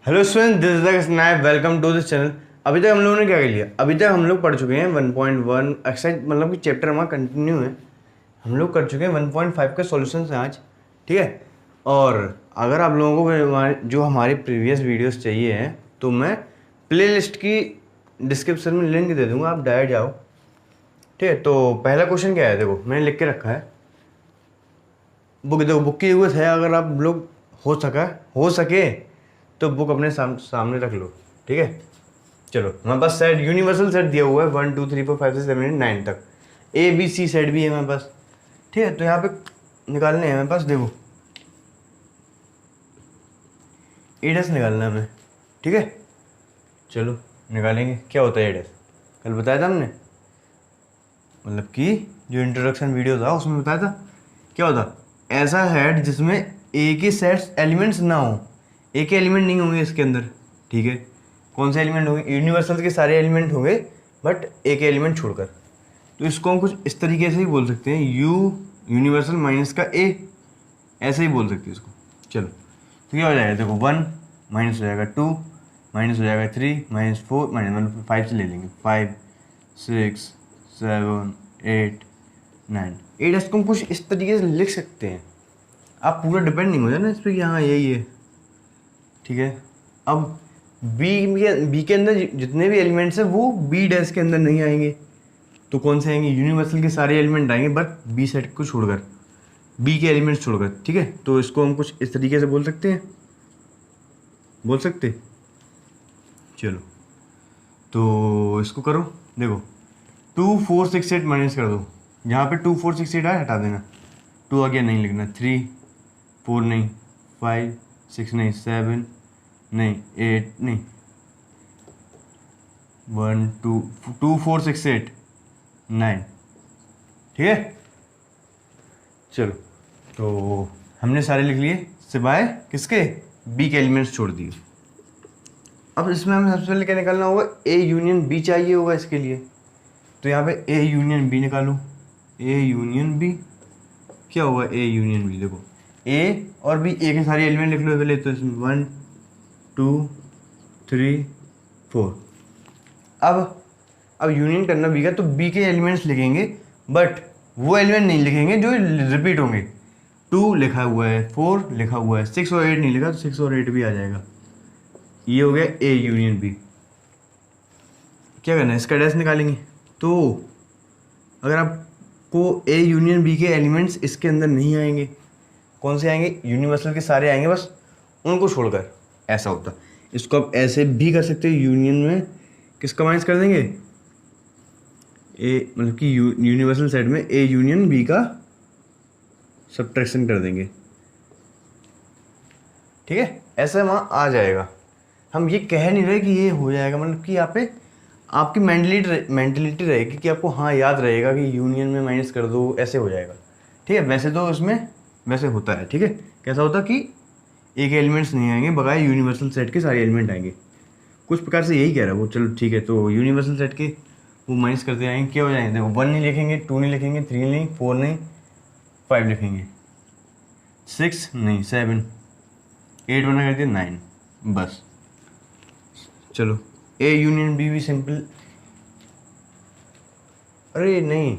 Hello student, this is the snap. Welcome to this channel. अभी तक हम लोगों ने क्या कर लिया? अभी तक हम लोग पढ़ चुके हैं 1.1 एक्सरसाइज, मतलब कि चैप्टर हमारा कंटिन्यू है। हम लोग कर चुके हैं 1.5 के सॉल्यूशंस हैं आज, ठीक है। और अगर आप लोगों को जो हमारी प्रीवियस वीडियोस चाहिए हैं तो मैं प्लेलिस्ट की डिस्क्रिप्शन में लिंक दे दूंगा, आप डायरेक्ट जाओ, ठीक है। तो पहला क्वेश्चन क्या है, देखो मैंने लिख के रखा है। बुक देखो, बुक की ज़रूरत है। अगर आप लोग हो सके तो बुक अपने सामने रख लो, ठीक है। चलो, हमारे पास सेट, यूनिवर्सल सेट दिया हुआ है 1 2 3 4 5 6 7 8 9 तक। ए बी सी सेट भी है हमारे पास, ठीक है। तो यहाँ पे निकालने हैं हमारे पास, देखो ए डैश निकालना है हमें, ठीक है। चलो निकालेंगे। क्या होता है ए डैश? कल बताया था हमने, मतलब कि जो इंट्रोडक्शन वीडियो था उसमें बताया था। क्या होता? ऐसा हेड जिसमें ए के सेट्स एलिमेंट्स ना हो, ए के एलिमेंट नहीं होंगे इसके अंदर, ठीक है। कौन से एलिमेंट होंगे? यूनिवर्सल के सारे एलिमेंट होंगे बट ए के एलिमेंट छोड़कर। तो इसको हम कुछ इस तरीके से ही बोल सकते हैं, यू यूनिवर्सल माइनस का ए, ऐसे ही बोल सकते हैं इसको। चलो, तो क्या हो जाएगा? देखो 1 माइनस हो जाएगा 2 माइनस हो जाएगा 3 माइनस 4 माइनस, मतलब 5 से ले लेंगे, 5 6 7 8 9। ए डैश को हम कुछ इस तरीके से लिख सकते हैं। आप पूरा डिपेंड नहीं हो जाए ना इस पर कि हाँ यही है, ठीक है। अब बी के अंदर जितने भी एलिमेंट्स हैं वो बी डैश के अंदर नहीं आएंगे। तो कौन से आएंगे? यूनिवर्सल के सारे एलिमेंट आएंगे बट बी सेट को छोड़कर, बी के एलिमेंट्स छोड़कर, ठीक है। तो इसको हम कुछ इस तरीके से बोल सकते हैं, बोल सकते। चलो, तो इसको करो। देखो 2 4 6 8 माइनस कर दो। यहाँ पे 2 4 6 8 आया, हटा देना। 2 आगे नहीं लिखना, 3 4 नहीं, 5 6 नहीं, 7 नहीं, 8 नहीं, 1 2 2 4 6 8 9, ठीक है। चलो, तो हमने सारे लिख लिए सिवाय किसके? बी के एलिमेंट्स छोड़ दिए। अब इसमें हमें सबसे पहले क्या निकालना होगा? ए यूनियन बी चाहिए होगा इसके लिए। तो यहाँ पे ए यूनियन बी निकालो। ए यूनियन बी क्या होगा? ए यूनियन बी, देखो ए और बी, ए के सारे एलिमेंट लिख लो पहले। तो इसमें 1 2 3 4। अब यूनियन करना बी का, तो बी के एलिमेंट्स लिखेंगे बट वो एलिमेंट नहीं लिखेंगे जो रिपीट होंगे। 2 लिखा हुआ है, 4 लिखा हुआ है, 6 और 8 नहीं लिखा, तो 6 और 8 भी आ जाएगा। ये हो गया ए यूनियन बी। क्या करना है? इसका डैश निकालेंगे। तो अगर आपको ए यूनियन बी के एलिमेंट्स इसके अंदर नहीं आएंगे, कौन से आएंगे? यूनिवर्सल के सारे आएंगे बस उनको छोड़कर, ऐसा होता। इसको आप ऐसे भी कर सकते हो, यूनियन में किसका माइनस कर देंगे? ए, मतलब कि यूनिवर्सल सेट में ए यूनियन बी का सब्ट्रैक्शन कर देंगे, ठीक है। ऐसे वहाँ आ जाएगा। हम ये कह नहीं रहे कि ये हो जाएगा, मतलब कि यहाँ पे आपकी मेंटलिटी रहेगी कि आपको हाँ याद रहेगा कि यूनियन में माइनस कर दो, ऐसे हो जाएगा, ठीक है। वैसे तो इसमें वैसे होता है, ठीक है। कैसा होता कि एक एलिमेंट्स नहीं आएंगे, बगैर यूनिवर्सल सेट के सारे एलिमेंट आएंगे। कुछ प्रकार से यही कह रहा है वो। चलो ठीक है, तो यूनिवर्सल सेट के वो माइनस करते आएंगे, क्या हो जाएंगे? देखो 1 नहीं लिखेंगे, 2 नहीं लिखेंगे, 3 नहीं, 4 नहीं, 5 लिखेंगे, 6 नहीं, 7 8 बना कर दिया 9, बस। चलो, ए यूनियन बी भी सिंपल। अरे नहीं,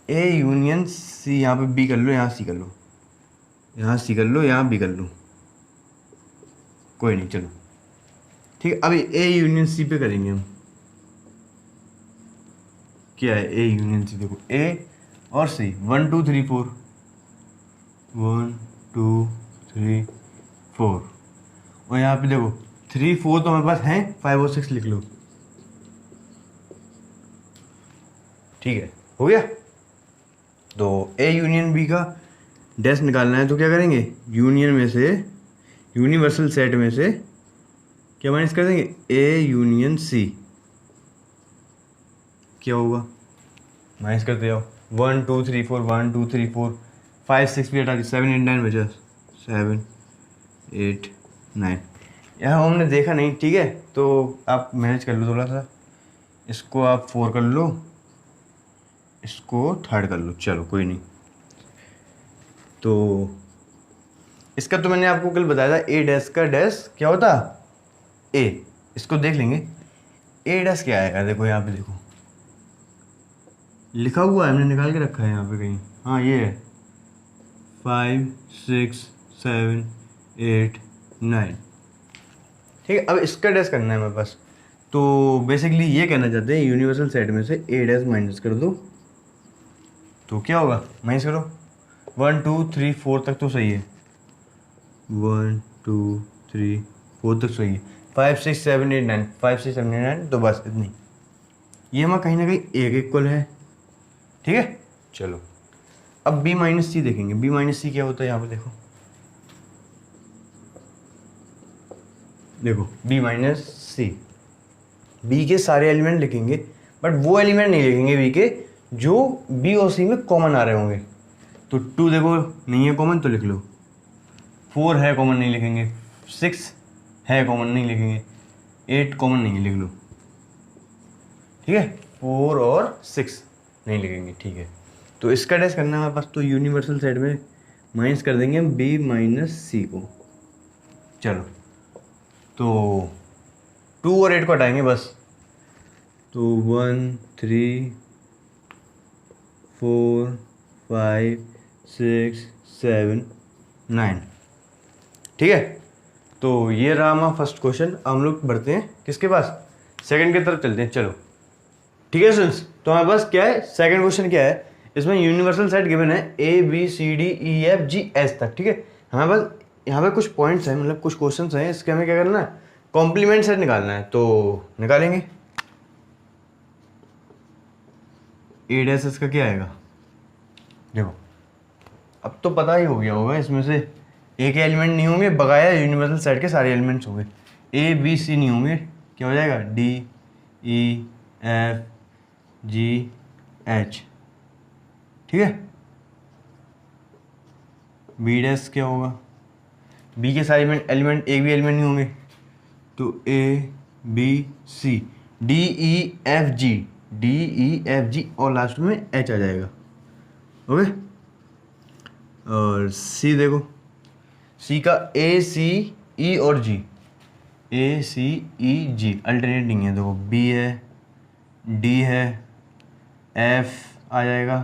ए यूनियन सी, यहाँ पे बी कर लो, यहाँ सी कर लो, यहाँ सी कर लो, यहाँ बी कर लो, कोई नहीं। चलो ठीक है, अभी ए यूनियन सी पे करेंगे हम। क्या है ए यूनियन सी? देखो ए और सी, 1 2 3 4, 1 2 3 4। और यहाँ पे देखो 3 4 तो हमारे पास हैं, 5 और 6 लिख लो, ठीक है, हो गया। तो ए यूनियन बी का डैश निकालना है, तो क्या करेंगे? यूनियन में से, यूनिवर्सल सेट में से क्या माइनस कर देंगे? A union C. क्या होगा? माइनस करते जाओ, 1 2 3 4, 1 2 3 4, 5 6 भी हटा दी, 7 8 9 बचा, 7 8 9। यहाँ हमने देखा नहीं, ठीक है। तो आप मैनेज कर लो थोड़ा सा, इसको आप 4 कर लो, इसको 3rd कर लो, चलो कोई नहीं। तो इसका तो मैंने आपको कल बताया था, ए डैश का डैश क्या होता, ए। इसको देख लेंगे, ए डैश क्या आएगा, देखो यहाँ पे देखो लिखा हुआ है, हमने निकाल के रखा है यहाँ पे कहीं, हाँ ये है 5 6 7 8 9। ठीक है, अब इसका डैश करना है मेरे पास। तो बेसिकली ये कहना चाहते हैं यूनिवर्सल सेट में से ए डैश माइनस कर दो, तो क्या होगा, माइनस करो 1 2 3 4 तक तो सही है, 1 2 3 4 तक सही है, 5 6 7 8 9, 5 6 7 8 9, तो बस इतनी। ये हमारा कहीं ना कहीं एक इक्वल है। ठीक है, चलो अब बी माइनस सी देखेंगे। बी माइनस सी क्या होता है, यहाँ पे देखो, देखो बी माइनस सी, बी के सारे एलिमेंट लिखेंगे, बट वो एलिमेंट नहीं लिखेंगे बी के जो बी और सी में कॉमन आ रहे होंगे। तो 2 देखो नहीं है कॉमन, तो लिख लो, 4 है कॉमन, नहीं लिखेंगे, 6 है कॉमन, नहीं लिखेंगे, 8 कॉमन नहीं है, लिख लो। ठीक है, 4 और 6 नहीं लिखेंगे। ठीक है, तो इसका डैश करना है हमारे पास, तो यूनिवर्सल सेट में माइनस कर देंगे हम बी माइनस सी को। चलो, तो 2 और 8 को हटाएंगे बस, तो 1 3 4 5 6 7 9। ठीक है, तो ये रहा हमारा फर्स्ट क्वेश्चन। हम लोग बढ़ते हैं किसके पास, सेकंड की तरफ चलते हैं। चलो ठीक है स्टूडेंट्स, तो हमारे पास क्या है, सेकंड क्वेश्चन क्या है, इसमें यूनिवर्सल सेट गिवन है A B C D E F G H तक। ठीक है, हमारे पास यहाँ पे कुछ पॉइंट्स हैं, मतलब कुछ क्वेश्चंस हैं, इसके हमें क्या करना है, कॉम्प्लीमेंट सेट निकालना है। तो निकालेंगे, ए डैश इसका क्या आएगा, देखो अब तो पता ही हो गया होगा, इसमें से एक एलिमेंट नहीं होंगे, बकाया यूनिवर्सल सेट के सारे एलिमेंट्स होंगे। ए बी सी नहीं होंगे, क्या हो जाएगा, D E F G H. ठीक है, बी डैश क्या होगा, बी के सारे एलिमेंट एक भी एलिमेंट नहीं होंगे, तो A B C, D E F G, D E F G और लास्ट में एच आ जाएगा। ओके, और सी देखो, सी का ए सी ई और जी, ए सी ई जी अल्टरनेट नहीं है, देखो बी है, डी है, एफ आ जाएगा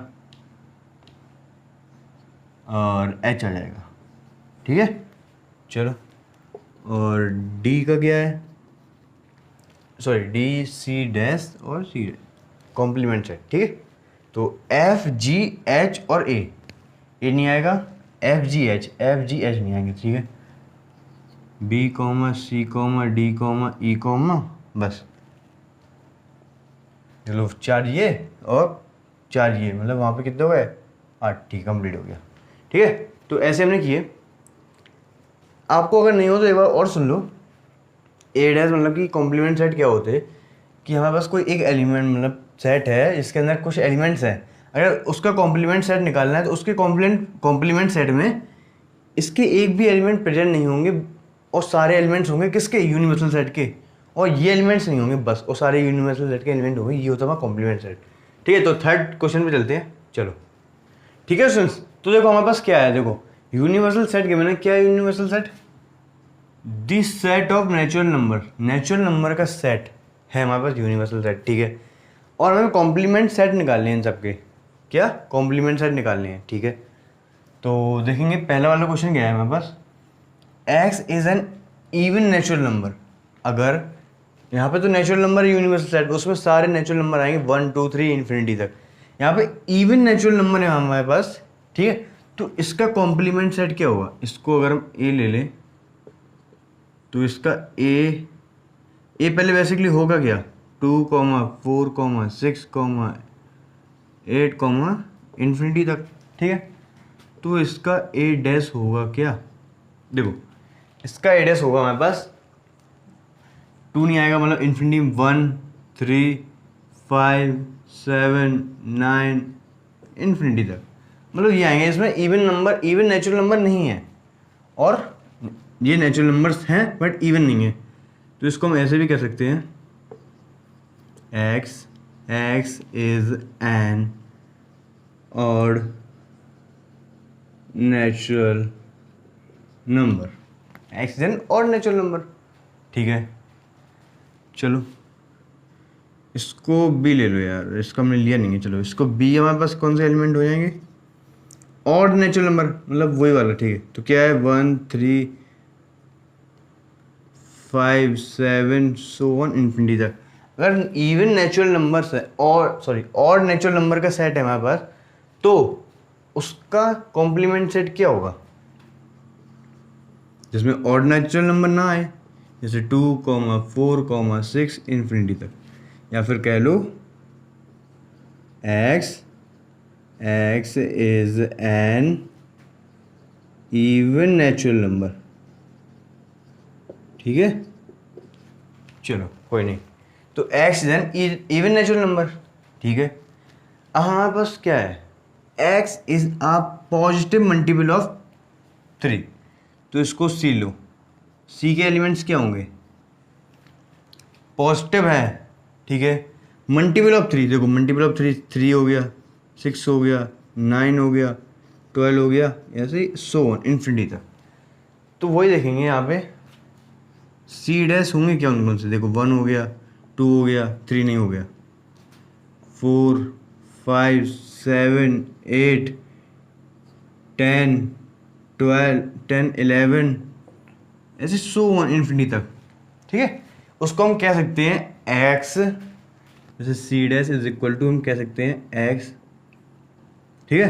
और एच आ जाएगा। ठीक है, चलो, और डी का क्या है, सॉरी डी सी डैश और सी कॉम्प्लीमेंट है। ठीक है, तो एफ जी एच और ए नहीं आएगा, एफ जी एच नहीं आएंगे। ठीक है, B comma C comma D comma E comma, बस चलो 4 ये और 4 ये, मतलब वहाँ पे कितने हो गए, 8। ठीक, कंप्लीट हो गया। ठीक है, तो ऐसे हमने किए। आपको अगर नहीं हो तो एक बार और सुन लो, ए डैश मतलब कि कॉम्प्लीमेंट सेट क्या होते हैं, कि हमारे पास कोई एक एलिमेंट मतलब सेट है जिसके अंदर कुछ एलिमेंट्स हैं, अगर उसका कॉम्प्लीमेंट सेट निकालना है तो उसके कॉम्प्लीमेंट सेट में इसके एक भी एलिमेंट प्रेजेंट नहीं होंगे, और सारे एलिमेंट्स होंगे किसके, यूनिवर्सल सेट के, और ये एलिमेंट्स नहीं होंगे बस, और सारे यूनिवर्सल सेट के एलिमेंट होंगे, ये होता है कॉम्प्लीमेंट सेट। ठीक है, तो थर्ड क्वेश्चन पे चलते हैं। चलो ठीक है स्टूडेंट्स, तो देखो हमारे पास क्या है, देखो यूनिवर्सल सेट गिवन है, क्या है universal set, this set of natural number, natural number का सेट है हमारे पास यूनिवर्सल सेट। ठीक है, और हमें कॉम्प्लीमेंट सेट निकालने हैं इन सबके, क्या कॉम्प्लीमेंट सेट निकालने हैं। ठीक है, तो देखेंगे पहला वाला क्वेश्चन क्या है हमारे पास, X is an even natural number. अगर यहाँ पे तो नेचुरल नंबर यूनिवर्सल सेट, उसमें सारे नेचुरल नंबर आएंगे 1 2 3 इन्फिनिटी तक, यहाँ पे इवन नेचुरल नंबर है हमारे पास। ठीक है, तो इसका कॉम्प्लीमेंट सेट क्या होगा, इसको अगर हम ए ले लें तो इसका ए पहले बेसिकली होगा क्या, 2 4 6 8 इन्फिनिटी तक। ठीक है, तो इसका ए डैश होगा क्या, देखो इसका ए डैश होगा हमारे पास 2 नहीं आएगा, मतलब इन्फिनिटी 1 3 5 7 9 इन्फिनिटी तक, मतलब ये आएंगे। इसमें इवन नेचुरल नंबर नहीं है, और ये नेचुरल नंबर्स हैं बट इवन नहीं है, तो इसको हम ऐसे भी कह सकते हैं, x is an odd natural number, x is N odd natural number, ठीक है। चलो इसको बी ले लो यार, इसका हमने लिया नहीं है, चलो इसको बी, हमारे पास कौन से एलिमेंट हो जाएंगे, ऑड नेचुरल नंबर, मतलब वही वाला, ठीक है। तो क्या है 1 3 5 7 सो वन इन्फिनिटी तक। अगर इवन नेचुरल नंबर है और सॉरी ऑड नेचुरल नंबर का सेट है हमारे पास, तो उसका कॉम्प्लीमेंट सेट क्या होगा, जिसमें ऑड नेचुरल नंबर ना आए, जैसे 2 4 6 इन्फिनिटी तक, या फिर कह लो x is an even natural number, ठीक है। चलो कोई नहीं, तो x is an even natural number, ठीक है। अब हमारे पास क्या है, x is a positive multiple of 3, तो इसको सी लो, सी के एलिमेंट्स क्या होंगे, पॉजिटिव है, ठीक है। मल्टीपल ऑफ 3, देखो मल्टीपल ऑफ 3 3 हो गया, 6 हो गया, 9 हो गया, 12 हो गया, ऐसे ही सो ऑन इन्फिनिटी तक। तो वही देखेंगे यहाँ पे सी डैश होंगे क्या उन कौन से, देखो 1 हो गया, 2 हो गया, 3 नहीं हो गया, 4 5 7 8 10 12 10 11 ऐसे सो ऑन इन्फिनिटी तक, ठीक है। उसको हम कह सकते हैं एक्स, जैसे C dash is equal to हम कह सकते हैं एक्स, ठीक है।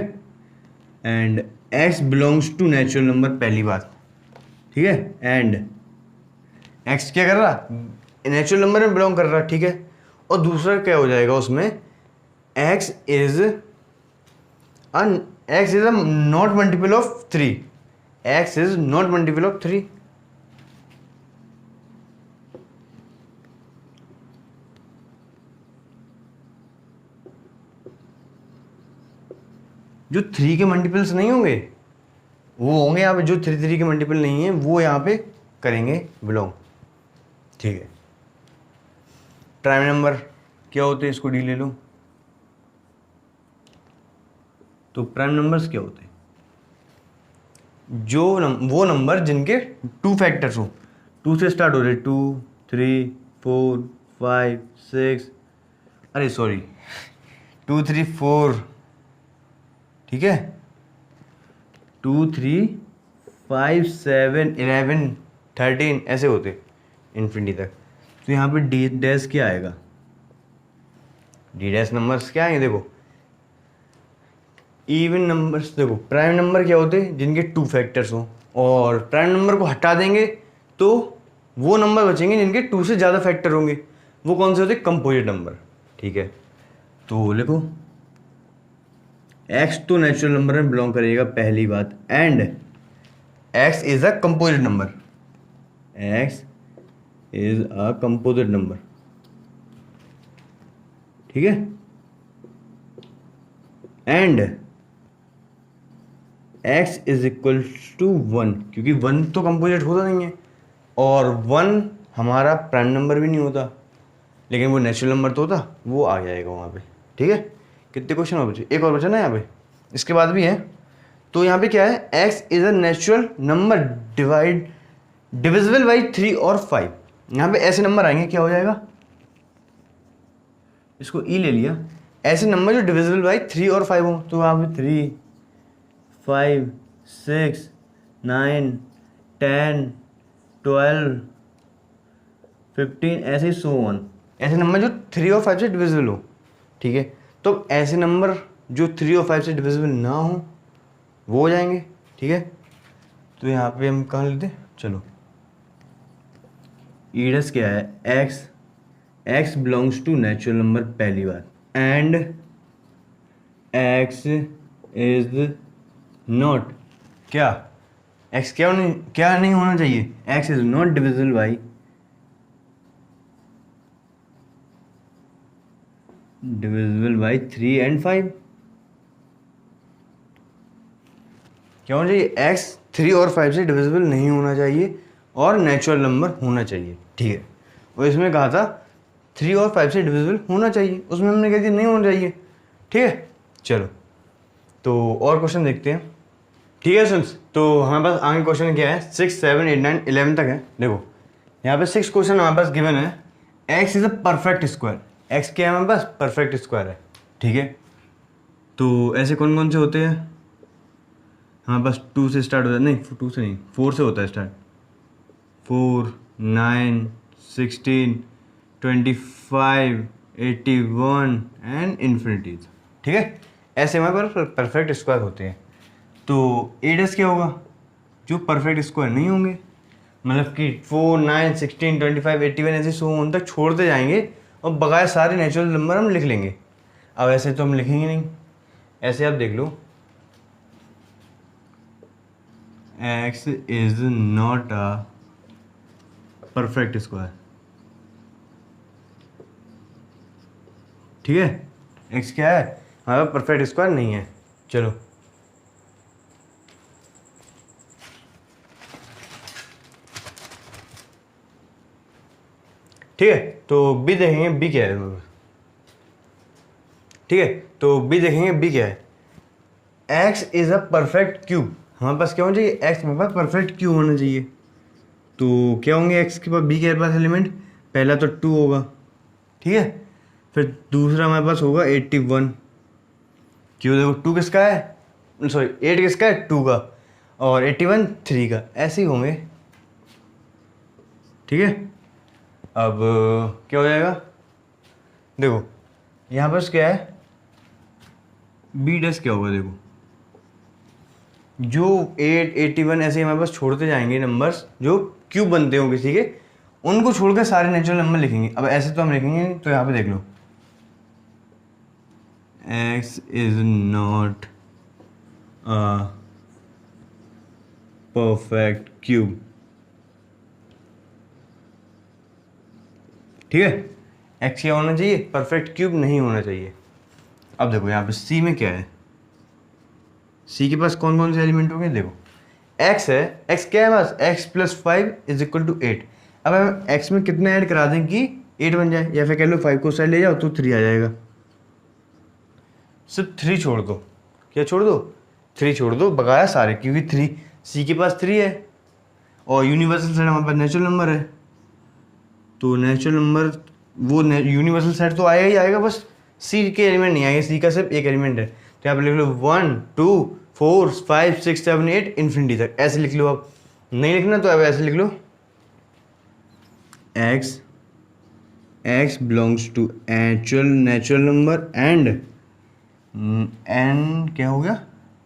And x belongs to natural number, पहली बात, ठीक है। एंड एक्स क्या कर रहा, नेचुरल नंबर में बिलोंग कर रहा, ठीक है। और दूसरा क्या हो जाएगा उसमें, x is a not multiple of 3, x is not multiple of 3, जो 3 के मल्टीपल्स नहीं होंगे वो होंगे यहाँ पे, जो 3 3 के मल्टीपल नहीं है वो यहाँ पे करेंगे बिलोंग, ठीक है। प्राइम नंबर क्या होते हैं, इसको डी ले लो। तो प्राइम नंबर्स क्या होते हैं, वो नंबर जिनके 2 फैक्टर्स हो, 2 से स्टार्ट हो रहे, 2 3 4 5 6, अरे सॉरी 2 3 4, ठीक है, 2 3 5 7 11 13 ऐसे होते इन्फिनिटी तक। तो यहाँ पे डी डैश क्या आएगा, डी डैश नंबर्स क्या आएंगे, देखो इवन नंबर्स, देखो प्राइम नंबर क्या होते हैं जिनके 2 फैक्टर्स हो, और प्राइम नंबर को हटा देंगे तो वो नंबर बचेंगे जिनके 2 से ज़्यादा फैक्टर होंगे, वो कौन से होते हैं, कंपोजिट नंबर, ठीक है। तो लिखो x तो नेचुरल नंबर में बिलोंग करेगा, पहली बात, and x is a composite number, x is a composite number, ठीक है। And x is equal to 1, क्योंकि 1 तो कंपोजिट होता नहीं है, और 1 हमारा प्राइम नंबर भी नहीं होता, लेकिन वो नेचुरल नंबर तो होता, वो आ जाएगा वहाँ पे, ठीक है। कितने क्वेश्चन और बचे, एक और बचा ना यहाँ पे, इसके बाद भी है। तो यहाँ पे क्या है, x is a natural number divisible by 3 और 5, यहाँ पे ऐसे नंबर आएंगे, क्या हो जाएगा, इसको ई ले लिया, ऐसे नंबर जो डिविजिबल बाई 3 और 5 हो, तो यहाँ पे 3 5 6 9 10 12 15 ऐसे ही सो ऑन, ऐसे नंबर जो 3 और 5 से डिविजिबल हो, ठीक है। तो ऐसे नंबर जो 3 और 5 से डिविजिबल ना हो वो हो जाएंगे, ठीक है। तो यहाँ पे हम कहाँ लेते हैं, चलो ईडस क्या है, x belongs to natural number, पहली बात, एंड x इज नॉट क्या, x क्या नहीं होना चाहिए, x is not divisible by 3 and 5, क्या होना चाहिए, x 3 और 5 से डिविजिबल नहीं होना चाहिए और नेचुरल नंबर होना चाहिए, ठीक है। और इसमें कहा था 3 और 5 से डिविजिबल होना चाहिए, उसमें हमने कह दिया नहीं होना चाहिए, ठीक है। चलो तो और क्वेश्चन देखते हैं, ठीक है सुन, तो हमारे पास आगे क्वेश्चन क्या है, 6, 7, 8, 9, 11 तक है। देखो यहाँ पे 6 क्वेश्चन हमारे पास गिवन है। X is a perfect square, x क्या है हमारे पास, परफेक्ट स्क्वायर है। ठीक है, तो ऐसे कौन कौन से होते हैं हमारे पास, 2 से स्टार्ट होता है, नहीं 2 से नहीं 4 से होता है स्टार्ट, 4, 9, 16, 25, 81 एंड इन्फिनिटी। ठीक है, ऐसे हमारे पास परफेक्ट स्क्वायर होते हैं। तो एडस क्या होगा, जो परफेक्ट स्क्वायर नहीं होंगे, मतलब कि 4, 9, 16, 25, 81 ऐसे सो उन तक छोड़ते जाएंगे और बकाया सारे नेचुरल नंबर हम लिख लेंगे। अब ऐसे तो हम लिखेंगे नहीं, ऐसे आप देख लो, x is not a perfect square. ठीक है, x क्या है हमारा परफेक्ट स्क्वायर नहीं है। चलो ठीक है, तो बी देखेंगे, बी क्या है। ठीक है, तो बी देखेंगे, बी क्या है, x is a perfect cube. हमारे पास क्या होना चाहिए, x हमारे पास परफेक्ट क्यूब होना चाहिए। तो क्या होंगे x के पास, बी के पास एलिमेंट, पहला तो 2 होगा। ठीक है, फिर दूसरा हमारे पास होगा 81। क्यों, देखो 2 किसका है, सॉरी 8 किसका है, 2 का, और 81 3 का, ऐसे ही होंगे। ठीक है, अब क्या हो जाएगा, देखो यहाँ पर क्या है, बी डस क्या होगा, देखो जो 8, 81 ऐसे हमारे पास छोड़ते जाएंगे नंबर्स जो क्यूब बनते हो किसी के, उनको छोड़कर सारे नेचुरल नंबर लिखेंगे। अब ऐसे तो हम लिखेंगे, तो यहाँ पे देख लो, x is not a perfect cube. ठीक है, x क्या होना चाहिए, परफेक्ट क्यूब नहीं होना चाहिए। अब देखो यहाँ पे c में क्या है, c के पास कौन कौन से एलिमेंट हो गए, देखो x है, x क्या है बस, x + 5 = 8। अब हम x में कितना ऐड करा दें कि 8 बन जाए, या फिर कह लो 5 को साइड ले जाओ तो 3 आ जाएगा। सिर्फ 3 छोड़ दो, क्या छोड़ दो, 3 छोड़ दो, बकाया सारे, क्योंकि 3 c के पास 3 है और यूनिवर्सल सेट हमारे पास नेचुरल नंबर है। तो नेचुरल नंबर वो यूनिवर्सल सेट तो आएगा ही आएगा, बस सी के एलिमेंट नहीं आएंगे, सी का सिर्फ एक एलिमेंट है। तो यहाँ पे लिख लो 1, 2, 4, 5, 6, 7, 8 इन्फिनिटी तक, ऐसे लिख लो। अब नहीं लिखना तो अब ऐसे लिख लो, x belongs to natural number and n क्या हो गया,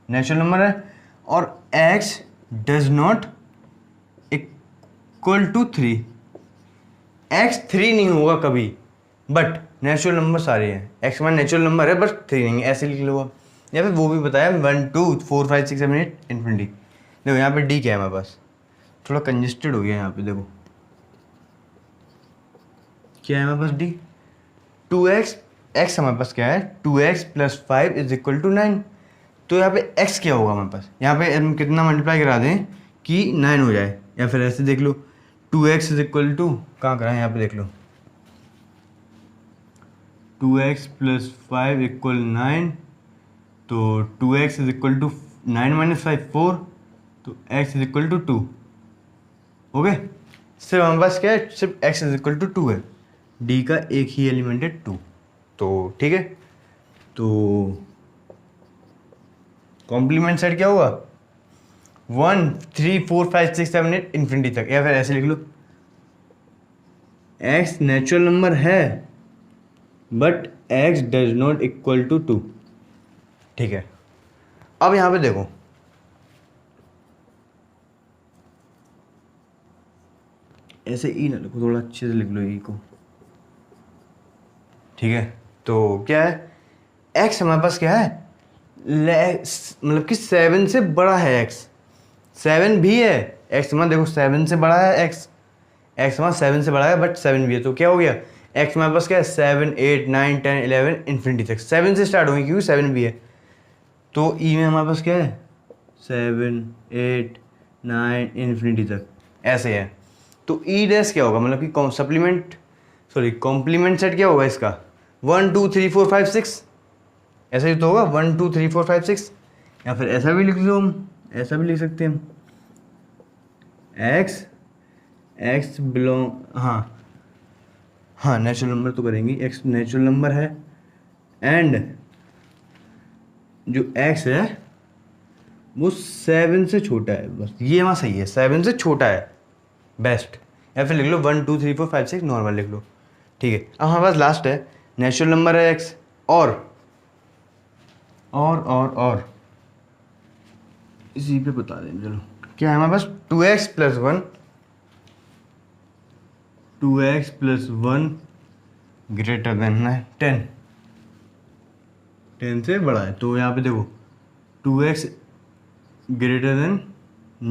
नेचुरल नंबर है, और x does not equal to 3। x 3 नहीं होगा कभी, बट नेचुरल नंबर सारे हैं, x मान नेचुरल नंबर है बट 3 नहीं है, ऐसे लिख लो। अब या फिर वो भी बताया 1, 2, 4, 5, 6, 7, 8 इन्फिनिटी। देखो यहाँ पे d क्या है हमारे पास, थोड़ा कंजेस्टेड हो गया यहाँ पे, देखो क्या है हमारे पास d, 2x, x हमारे पास क्या है 2x + 5 = 9। तो यहाँ पे x क्या होगा हमारे पास, यहाँ पे हम कितना मल्टीप्लाई करा दें कि 9 हो जाए, या फिर ऐसे देख लो 2x = कहाँ कराएं, यहाँ पे देख लो 2x + 5 = 9। तो 2x = 9 - 5 4, तो x = 2। ओके, सिर्फ हमारे पास क्या है, सिर्फ x = 2 है, d का एक ही एलिमेंट है 2। तो ठीक है, तो कॉम्प्लीमेंट सेट क्या होगा, 1, 3, 4, 5, 6, 7, 8 इन्फिनिटी तक, या फिर ऐसे लिख लो x नेचुरल नंबर है but x does not equal to 2। ठीक है, अब यहां पे देखो ऐसे ई ना लिखो, थोड़ा अच्छे से लिख लो ई को। ठीक है, तो क्या है, x हमारे पास क्या है, मतलब कि 7 से बड़ा है x, 7 भी है x हमारा, देखो 7 से बड़ा है x हमारा 7 से बड़ा है बट 7 भी है। तो क्या हो गया, x हमारे पास क्या है 7, 8, 9, 10, 11 इन्फिनिटी तक, 7 से स्टार्ट होंगे क्योंकि 7 भी है। तो e में हमारे पास क्या है 7, 8, 9 इन्फिनिटी तक, ऐसे है। तो ई डैश क्या होगा, मतलब कि सप्लीमेंट सॉरी कॉम्प्लीमेंट सेट क्या होगा इसका, 1, 2, 3, 4, 5, 6, ऐसा ही तो होगा 1, 2, 3, 4, 5, 6। या फिर ऐसा भी लिख लो हम, ऐसा भी लिख सकते हैं हम, एक्स एक्स बिलोंग, हाँ नेचुरल नंबर तो करेंगे, एक्स नेचुरल नंबर है एंड जो एक्स है वो 7 से छोटा है, बस ये वहाँ सही है, 7 से छोटा है बेस्ट, या फिर लिख लो 1 2 3 4 5 6 नॉर्मल लिख लो, ठीक है। अब हमारे पास लास्ट है नेचुरल नंबर है एक्स और इसी पे बता दें, चलो क्या है हमारे पास 2x plus 1, 2x plus 1 greater than है 10, 10 से बड़ा है, तो यहाँ पे देखो 2x ग्रेटर देन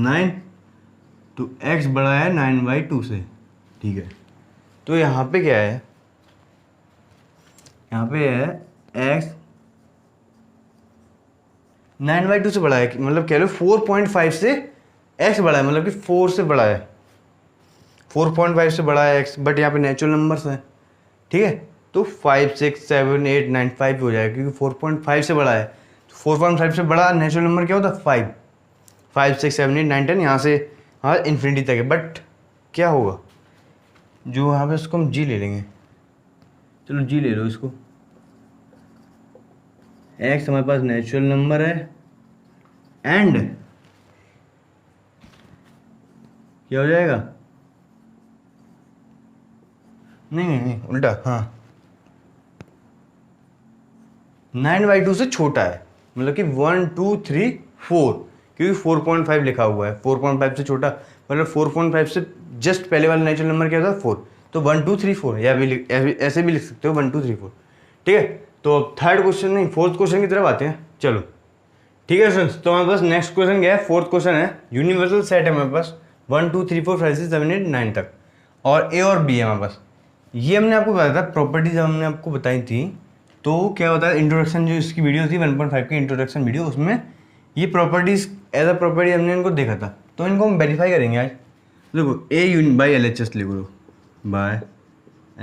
9, तो x बड़ा है 9/2 से, ठीक है। तो यहाँ पे क्या है, यहाँ पे है x 9/2 से बड़ा है, मतलब कह लो 4.5 से x बड़ा है, मतलब कि 4 से बड़ा है, 4.5 से बड़ा है x, बट यहाँ पे नेचुरल नंबर्स हैं, ठीक है। तो 5 6 7 8 9 5 हो जाएगा, क्योंकि 4.5 से बड़ा है, तो 4.5 से बड़ा नेचुरल नंबर क्या होता है 5, 5 6 7 8 9 10, यहाँ से हाँ इन्फिनिटी तक है। बट क्या होगा, जो यहाँ पे इसको हम जी ले लेंगे, चलो जी ले लो इसको, एक्स हमारे पास नेचुरल नंबर है एंड क्या हो जाएगा, नहीं उल्टा, हाँ 9/2 से छोटा है, मतलब कि 1 2 3 4, क्योंकि 4.5 लिखा हुआ है, 4.5 से छोटा मतलब 4.5 से जस्ट पहले वाला नेचुरल नंबर क्या था 4, तो 1 2 3 4, या भी ऐसे भी लिख सकते हो 1 2 3 4, ठीक है। तो अब थर्ड क्वेश्चन नहीं, फोर्थ क्वेश्चन की तरफ आते हैं, चलो ठीक है फ्रेंड्स। तो हमारे पास नेक्स्ट क्वेश्चन क्या है, फोर्थ क्वेश्चन है, यूनिवर्सल सेट है हमारे पास 1 2 3 4 5 6 7 8 9 तक, और ए और बी है हमारे पास। ये हमने आपको बताया था प्रॉपर्टीज, हमने आपको बताई थी, तो क्या होता है इंट्रोडक्शन, जो इसकी वीडियो थी 1.5 की इंट्रोडक्शन वीडियो, उसमें ये प्रॉपर्टीज एज अ प्रॉपर्टी हमने इनको देखा था, तो इनको हम वेरीफाई करेंगे आज। देखो A union by L H S लिखो, लो बाय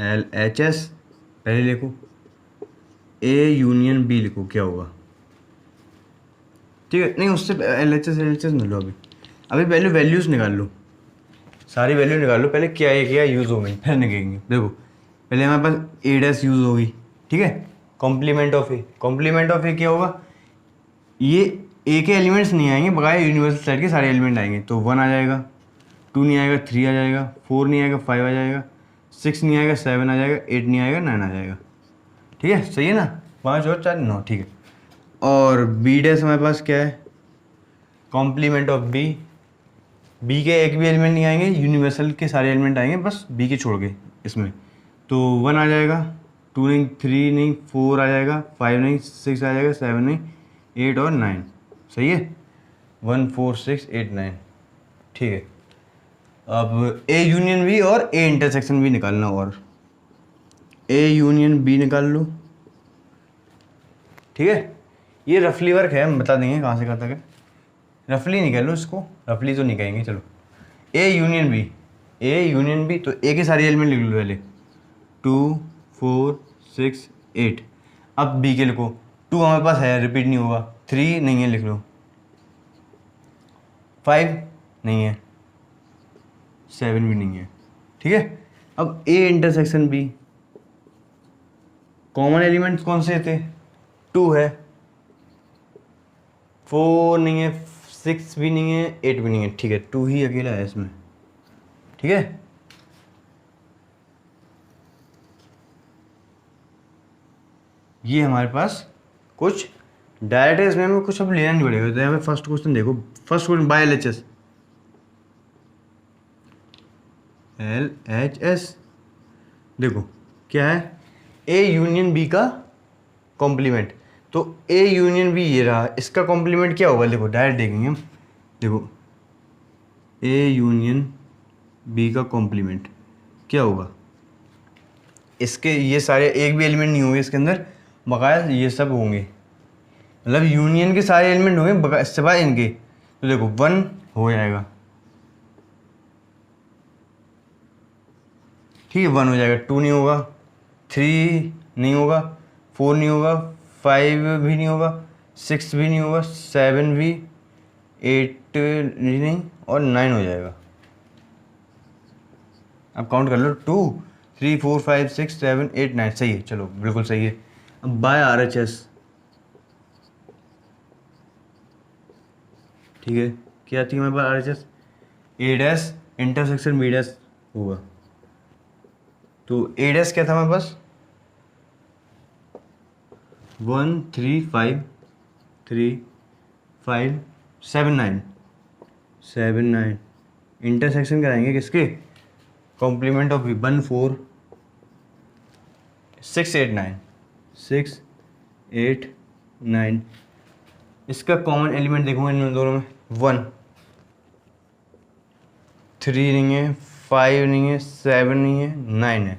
एल एच एस पहले लिखो, ए यूनियन बी लिखो, क्या होगा, ठीक है। नहीं उससे एल एच एस न लो, अभी पहले वैल्यूज़ निकाल लो, सारी वैल्यू निकाल लो पहले, क्या है क्या यूज़ हो गई, फिर निकालेंगे। देखो पहले हमारे पास ए डैश यूज़ होगी, ठीक है, complement of A, complement of A क्या होगा, ये ए के एलिमेंट्स नहीं आएंगे, बकाया यूनिवर्सल सेट के सारे एलिमेंट आएंगे, तो 1 आ जाएगा, 2 नहीं आएगा, 3 आ जाएगा, 4 नहीं आएगा, 5 आ जाएगा, 6 नहीं आएगा, 7 आ जाएगा, 8 नहीं आएगा, 9 आ जाएगा, ठीक है, सही है ना, 5 और 4 9, ठीक है। और बी डैश हमारे पास क्या है, कॉम्प्लीमेंट ऑफ बी, बी के एक भी एलिमेंट नहीं आएंगे, यूनिवर्सल के सारे एलिमेंट आएंगे बस बी के छोड़ के इसमें, तो 1 आ जाएगा, 2 नहीं, 3 नहीं, 4 आ जाएगा, 5 नहीं, 6 आ जाएगा, 7 नहीं, 8 और 9, सही है, 1 4 6 8 9, ठीक है। अब ए यूनियन बी और ए इंटरसेक्शन भी निकालना, और ए यूनियन बी निकाल लो, ठीक है। ये रफली वर्क है, हम बता देंगे कहाँ से कहाँ तक है, रफली निकाल लो इसको, रफली तो नहीं कहेंगे, चलो A union B, A union B, तो ए के सारे एलिमेंट लिख लो पहले, 2 4 6 8, अब बी के लिखो, 2 हमारे पास है, रिपीट नहीं होगा, 3 नहीं है, लिख लो, 5 नहीं है, 7 भी नहीं है, ठीक है। अब A intersection B, common elements कौन से थे, 2 है, 4 नहीं है, 6 भी नहीं है, 8 भी नहीं है, ठीक है, 2 ही अकेला है इसमें, ठीक है। ये हमारे पास कुछ डायरेक्ट है, इसमें हमें कुछ अब लेना नहीं पड़ेगा। तो यहाँ पे फर्स्ट क्वेश्चन देखो, first question by L H S, L H S, देखो क्या है, ए यूनियन बी का कॉम्प्लीमेंट, तो ए यूनियन बी ये रहा, इसका कॉम्प्लीमेंट क्या होगा, देखो डायरेक्ट देखेंगे हम, देखो ए यूनियन बी का कॉम्प्लीमेंट क्या होगा, इसके ये सारे एक भी एलिमेंट नहीं होंगे इसके अंदर, बकाया ये सब होंगे, मतलब यूनियन के सारे एलिमेंट होंगे सिवाय इनके, तो देखो 1 हो जाएगा, ठीक है, 1 हो जाएगा, 2 नहीं होगा, 3 नहीं होगा, 4 नहीं होगा, 5 भी नहीं होगा, 6 भी नहीं होगा, 7 भी 8 नहीं और 9 हो जाएगा। अब काउंट कर लो, 2 3 4 5 6 7 8 9, सही है, चलो बिल्कुल सही है। अब बाय RHS, ठीक है, क्या थी हमारे पास RHS, A dash intersection B dash हुआ, तो A डैश क्या था हमारे पास 1 3 5 3 5 7 9 7 9, इंटरसेक्शन कराएंगे किसके, कॉम्प्लीमेंट ऑफ 1 4 6 8 9 6 8 9, इसका कॉमन एलिमेंट देखूंगा इन दोनों में, 1 3 नहीं है, 5 नहीं है, 7 नहीं है, 9 है।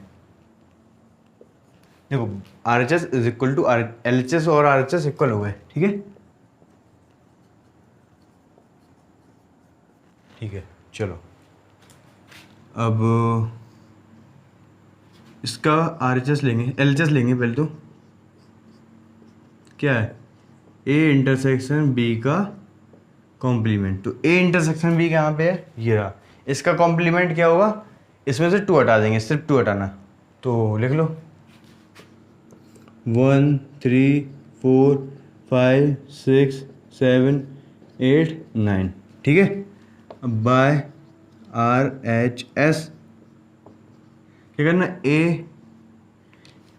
देखो RHS is equal to LHS और RHS इक्वल हो गए, ठीक है, ठीक है। चलो अब इसका RHS लेंगे, LHS लेंगे पहले तो, क्या है A इंटरसेक्शन B का कॉम्प्लीमेंट, तो A इंटरसेक्शन B कहाँ पे है, ये रहा, इसका कॉम्प्लीमेंट क्या होगा, इसमें से 2 हटा देंगे, सिर्फ 2 हटाना, तो लिख लो 1 3 4 5 6 7 8 9, ठीक है। अब बाय RHS क्या करना, A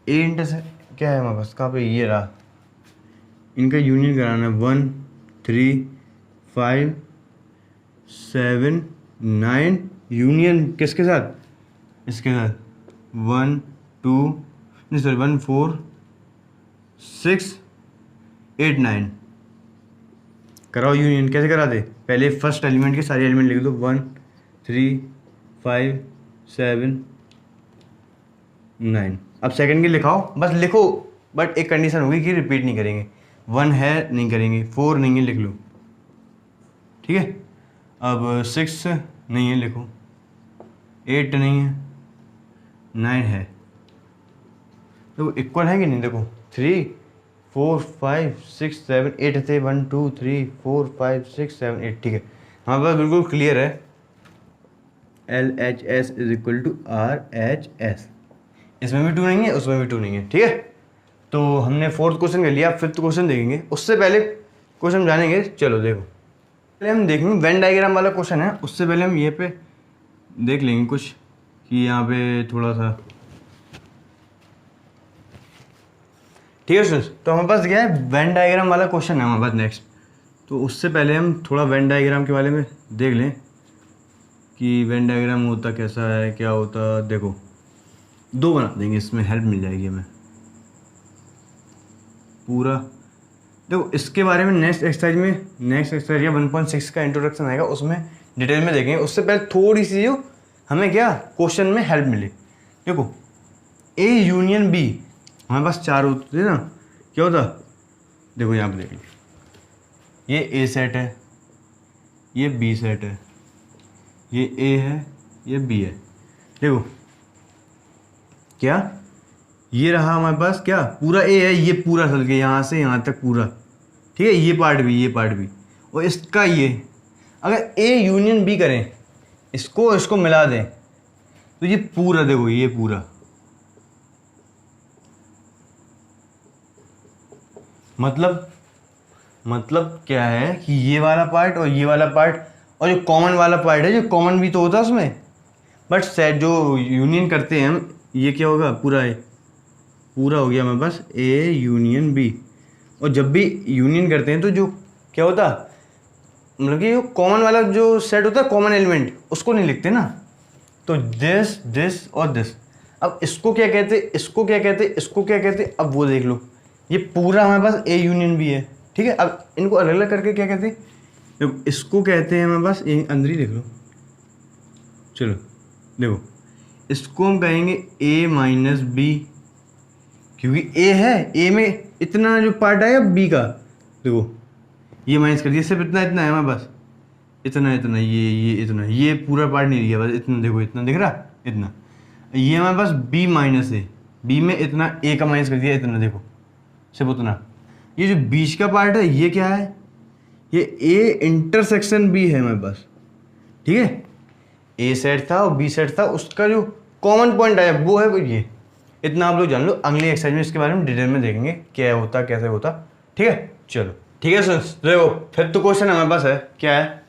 इंटरसेक्ट क्या है हमारे पास, कहाँ पे, ये रहा, इनका यूनियन कराना है, 1 3 5 7 9, यूनियन किसके साथ, इसके साथ 1 2 नहीं सॉरी 1 4 6 8 9, कराओ यूनियन, कैसे करा दे, पहले फर्स्ट एलिमेंट के सारे एलिमेंट लिख दो, 1 3 5 7 9, अब सेकंड के लिखाओ, बस लिखो, बट एक कंडीशन होगी कि रिपीट नहीं करेंगे, 1 है नहीं करेंगे, 4 नहीं है लिख लो, ठीक है। अब 6 नहीं है लिखो, 8 नहीं है, 9 है, तो इक्वल है कि नहीं, देखो 3 4 5 6 7 8 थे, 1 2 3 4 5 6 7 8, ठीक है, हमारे पास बिल्कुल क्लियर है, LHS is equal to RHS, इसमें भी 2 नहीं है, उसमें भी 2 नहीं है, ठीक है। तो हमने 4th क्वेश्चन कर लिया, 5th क्वेश्चन देखेंगे, उससे पहले क्वेश्चन जानेंगे, चलो देखो, पहले हम देखेंगे वेन डायग्राम वाला क्वेश्चन है, उससे पहले हम ये पे देख लेंगे कुछ कि यहाँ पे थोड़ा सा, ठीक है स्टूडेंट्स, तो हमारे पास क्या है, वेन डायग्राम वाला क्वेश्चन है हमारे पास नेक्स्ट, तो उससे पहले हम थोड़ा वेन डायग्राम के बारे में देख लें कि वेन डायग्राम होता कैसा है, क्या होता, देखो 2 बना देंगे, इसमें हेल्प मिल जाएगी हमें पूरा। देखो इसके बारे में नेक्स्ट एक्सरसाइज या 1.6 का इंट्रोडक्शन आएगा, उसमें डिटेल में देखेंगे, उससे पहले थोड़ी सी जो हमें क्या क्वेश्चन में हेल्प मिले। देखो A यूनियन B, हमारे पास 4 होते थे ना, क्या होता, देखो यहाँ पे देख लो, ये A सेट है, ये B सेट है, ये A है, ये B है, देखो क्या, ये रहा हमारे पास क्या, पूरा A है, ये पूरा चल के यहाँ से यहाँ तक पूरा, ठीक है, ये पार्ट भी, और इसका ये, अगर A यूनियन B करें, इसको मिला दें, तो ये पूरा, देखो ये पूरा, मतलब क्या है कि ये वाला पार्ट और ये वाला पार्ट, और जो कॉमन वाला पार्ट है, जो कॉमन भी तो होता है उसमें, बट सेट जो यूनियन करते हैं हम, ये क्या होगा, पूरा हो गया हमारे पास A यूनियन B, और जब भी यूनियन करते हैं तो जो क्या होता, मतलब कि जो कॉमन वाला जो सेट होता है, कॉमन एलिमेंट, उसको नहीं लिखते ना, तो दिस और दिस, अब इसको क्या कहते, इसको क्या कहते, अब वो देख लो, ये पूरा हमारे पास A यूनियन B है, ठीक है। अब इनको अलग अलग करके क्या कहते हैं, देखो इसको कहते हैं हमारे पास, अंदर ही देख लो, चलो देखो इसको हम कहेंगे A माइनस B, क्योंकि A है, A में इतना जो पार्ट आया B का, देखो ये माइनस कर दिया, सिर्फ इतना है हमारे पास, इतना ये इतना, ये पूरा पार्ट नहीं लिया, बस इतना, देखो इतना दिख रहा, इतना, ये हमारे पास B माइनस है, B में इतना A का माइनस कर दिया, इतना देखो सिर्फ उतना, ये जो बीच का पार्ट है, ये क्या है, ये ए इंटरसेक्शन बी है हमारे पास, ठीक है। ए सेट था और बी सेट था, उसका जो कॉमन पॉइंट आया वो है वो ये। इतना आप लोग जान लो, अगली एक्सरसाइज में इसके बारे में डिटेल में देखेंगे क्या होता कैसे होता, ठीक है। चलो ठीक है सर, देखो फिफ्थ क्वेश्चन हमारे पास है, क्या है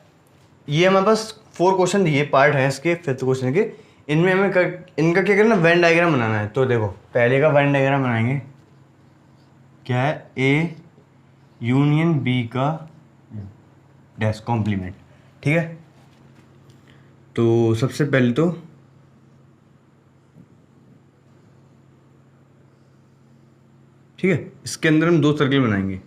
ये, हमारे पास 4 क्वेश्चन दिए, पार्ट है इसके फिफ्थ क्वेश्चन के। इनमें हमें इनका क्या करना, वेन डायग्राम बनाना है। तो देखो पहले का वेन डायग्राम बनाएंगे, क्या है, ए यूनियन बी का डैश कॉम्प्लीमेंट, ठीक है। तो सबसे पहले तो ठीक है, इसके अंदर हम 2 सर्किल बनाएंगे,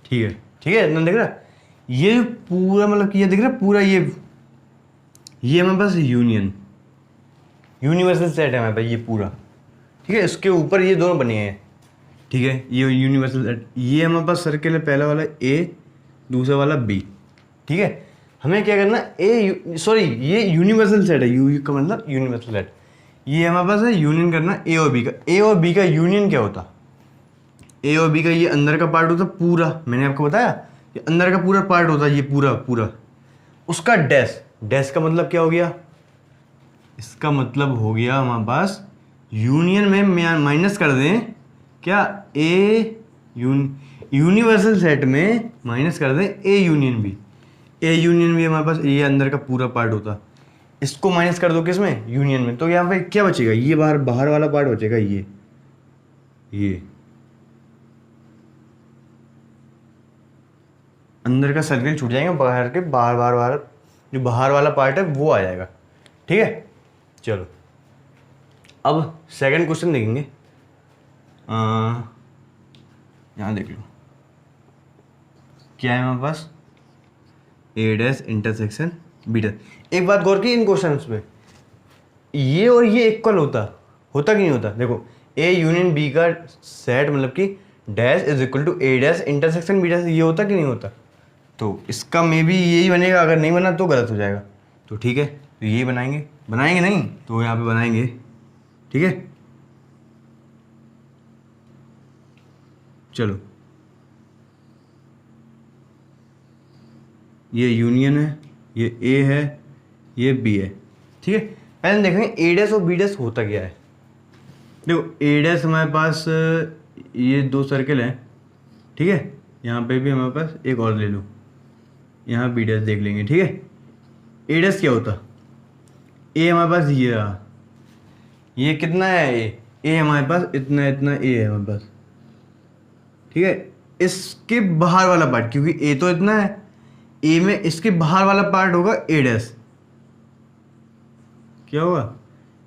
ठीक है, ठीक है। इतना दिख रहा है, ये पूरा मतलब कि ये दिख रहा है पूरा, ये हमारे पास यूनिवर्सल सेट है हमारे पास ये पूरा, ठीक है। इसके ऊपर ये दोनों बने हैं, ठीक है, ये यूनिवर्सल सेट, ये हमारे पास सर्किल है, पहला वाला ए, दूसरा वाला बी, ठीक है। हमें क्या करना, ये यूनिवर्सल सेट है, यू का मतलब यूनिवर्सल सेट, ये हमारे पास है यूनियन करना ए और बी का। ए और बी का यूनियन क्या होता, ए और बी का ये अंदर का पार्ट होता पूरा, मैंने आपको बताया ये अंदर का पूरा पार्ट होता ये पूरा उसका डैश का मतलब क्या हो गया, इसका मतलब हो गया हमारे पास यूनियन में माइनस कर दें क्या, ए यूनिवर्सल सेट में माइनस कर दें A union B. A union B हमारे पास ये अंदर का पूरा पार्ट होता, इसको माइनस कर दो किसमें, यूनियन में। तो यहाँ पे क्या बचेगा, ये बाहर वाला पार्ट बचेगा, ये अंदर का सर्किल छूट जाएगा, बाहर जो बाहर वाला पार्ट है वो आ जाएगा, ठीक है। चलो अब सेकंड क्वेश्चन देखेंगे, यहाँ देख लो क्या है हमारे पास, ए डैश इंटरसेक्शन बी डैश। एक बात गौर की इन क्वेश्चन पे, ये और ये इक्वल होता कि नहीं होता। देखो ए यूनियन बी का सेट मतलब कि dash is equal to A dash intersection B dash, ये होता कि नहीं होता। तो इसका मे भी यही बनेगा, अगर नहीं बना तो गलत हो जाएगा। तो ठीक है, तो यही बनाएंगे नहीं तो यहाँ पे बनाएंगे, ठीक है। चलो ये यूनियन है, ये ए है, ये बी है, ठीक है। पहले देखेंगे ए डैश और बी डैश होता क्या है। देखो ए डैश हमारे पास ये 2 सर्किल हैं, ठीक है। यहाँ पे भी हमारे पास एक और ले लो, यहाँ बी डैश देख लेंगे, ठीक है। ए डैश क्या होता, ए हमारे पास ये रहा, ये कितना है, ए हमारे पास इतना ए है हमारे पास, ठीक है। इसके बाहर वाला पार्ट, क्योंकि ए तो इतना है, ए में इसके बाहर वाला पार्ट होगा ए डैश, क्या होगा,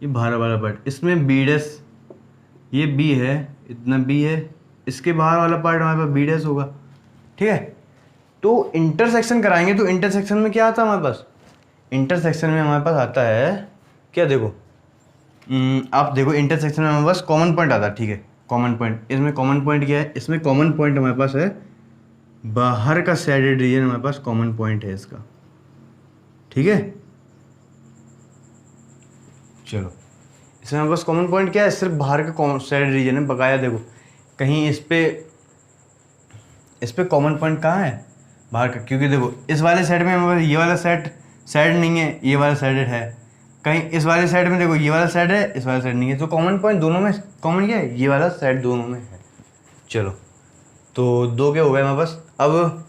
ये बाहर वाला पार्ट, इसमें बी डैश, ये बी है, इतना बी है, इसके बाहर वाला पार्ट हमारे पास बी डैश होगा, ठीक है। तो इंटरसेक्शन कराएंगे तो इंटरसेक्शन में क्या आता है हमारे पास, इंटरसेक्शन में हमारे पास आता है क्या, देखो आप देखो इंटरसेक्शन में हमारे पास कॉमन पॉइंट आता है, ठीक है। कॉमन पॉइंट, इसमें कॉमन पॉइंट क्या है, इसमें कॉमन पॉइंट हमारे पास है बाहर का शेडेड रीजन, हमारे पास कॉमन पॉइंट है इसका, ठीक है। चलो इसमें हमारे पास कॉमन पॉइंट क्या है, सिर्फ बाहर का शेडेड रीजन है, बकाया देखो कहीं इस पे कॉमन पॉइंट कहाँ है, बाहर का। क्योंकि देखो इस वाले साइड में हमारे पास ये वाला साइड नहीं है, ये वाला साइड है, कहीं इस वाले साइड में देखो ये वाला साइड है, इस वाला साइड नहीं है। तो कॉमन पॉइंट दोनों में कॉमन क्या है, ये वाला साइड दोनों में है। चलो तो 2 के हो गए हमारे पास। अब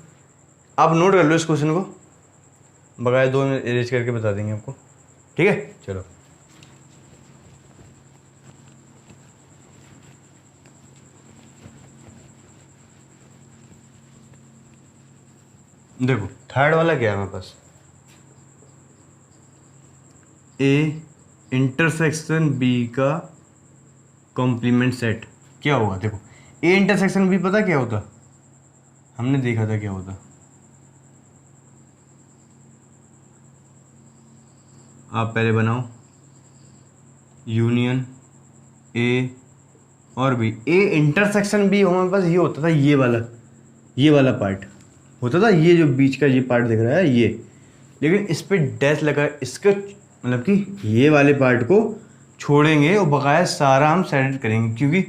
आप नोट कर लो इस क्वेश्चन को, बकाया 2 में इरेज करके बता देंगे आपको, ठीक है। चलो देखो थर्ड वाला क्या है हमारे पास, ए इंटरसेक्शन बी का कॉम्प्लीमेंट सेट क्या होगा। देखो ए इंटरसेक्शन बी पता क्या होता, हमने देखा था क्या होता, आप पहले बनाओ यूनियन ए और बी। ए इंटरसेक्शन बी हमारे पास ये होता था, ये वाला पार्ट होता था, ये जो बीच का ये पार्ट दिख रहा है ये, लेकिन इस पर डैश लगा, इसके मतलब कि ये वाले पार्ट को छोड़ेंगे और बकाया सारा हम सेट करेंगे, क्योंकि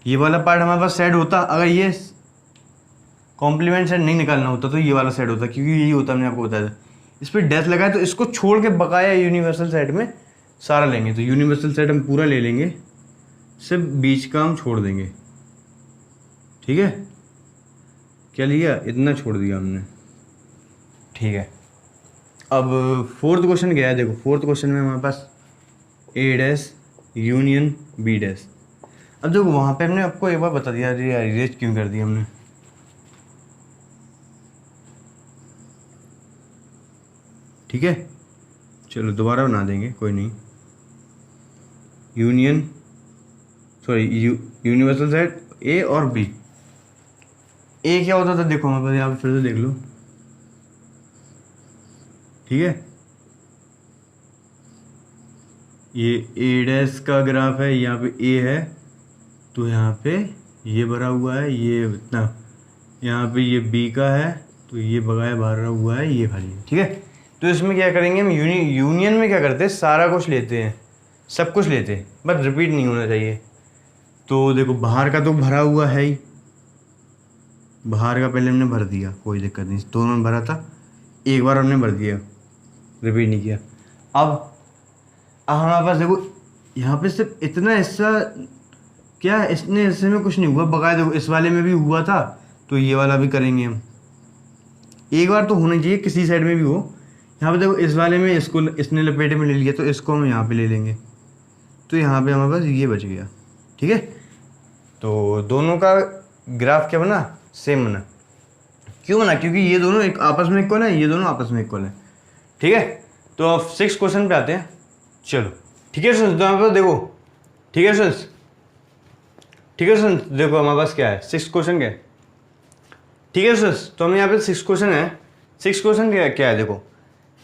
ये वाला पार्ट हमारे पास सेट होता अगर ये कॉम्प्लीमेंट साइड नहीं निकालना होता तो ये वाला साइड होता, क्योंकि यही होता, मैंने आपको बताया था। इस पर डैश लगाए तो इसको छोड़ के बकाया यूनिवर्सल साइड में सारा लेंगे। तो यूनिवर्सल साइड हम पूरा ले लेंगे, सिर्फ बीच का हम छोड़ देंगे। ठीक है, क्या लिया, इतना छोड़ दिया हमने। ठीक है, अब फोर्थ क्वेश्चन क्या है, देखो फोर्थ क्वेश्चन में हमारे पास ए डैश यूनियन बी डैश। अब देखो वहाँ पे हमने आपको एक बार बता दिया, अरे यार इरेज क्यों कर दिया हमने। ठीक है, चलो दोबारा बना देंगे, कोई नहीं। यूनियन सॉरी यूनिवर्सल सेट ए और बी। ए क्या होता था, देखो हमारे पास यहाँ पे फिर से देख लो। ठीक है, ये ए डैश का ग्राफ है, यहाँ पे ए है तो यहाँ पे ये भरा हुआ है, ये इतना, यहाँ पे ये बी का है तो ये बगाया भरा हुआ है, ये खाली है। ठीक है, तो इसमें क्या करेंगे हम, यूनियन में क्या करते हैं, सारा कुछ लेते हैं, सब कुछ लेते हैं, बस रिपीट नहीं होना चाहिए। तो देखो बाहर का तो भरा हुआ है ही, बाहर का पहले हमने भर दिया, कोई दिक्कत नहीं, दोनों में भरा था, एक बार हमने भर दिया, रिपीट नहीं किया। अब हमारे पास देखो यहाँ पे सिर्फ इतना हिस्सा, क्या इसने हिस्से में कुछ नहीं हुआ, बकाया देखो इस वाले में भी हुआ था तो ये वाला भी करेंगे हम। एक बार तो होना चाहिए किसी साइड में भी हो। यहाँ पे देखो इस वाले में इसको इसने लपेटे में ले लिया तो इसको हम यहाँ पे ले लेंगे, तो यहाँ पे हमारे पास ये बच गया। ठीक है, तो दोनों का ग्राफ क्या बना, सेम बना। क्यों बना, क्योंकि ये दोनों एक आपस में इक्वल है, ये दोनों आपस में इक्वल है। ठीक है, तो अब 6 क्वेश्चन पे आते हैं। चलो ठीक है स्टूडेंट्स, तो हमारे पास देखो, ठीक है स्टूडेंट्स, ठीक है स्टूडेंट्स, देखो हमारे पास क्या है, 6 क्वेश्चन क्या है। ठीक है स्टूडेंट्स, तो हम यहाँ पे 6 क्वेश्चन है। 6 क्वेश्चन क्या है, देखो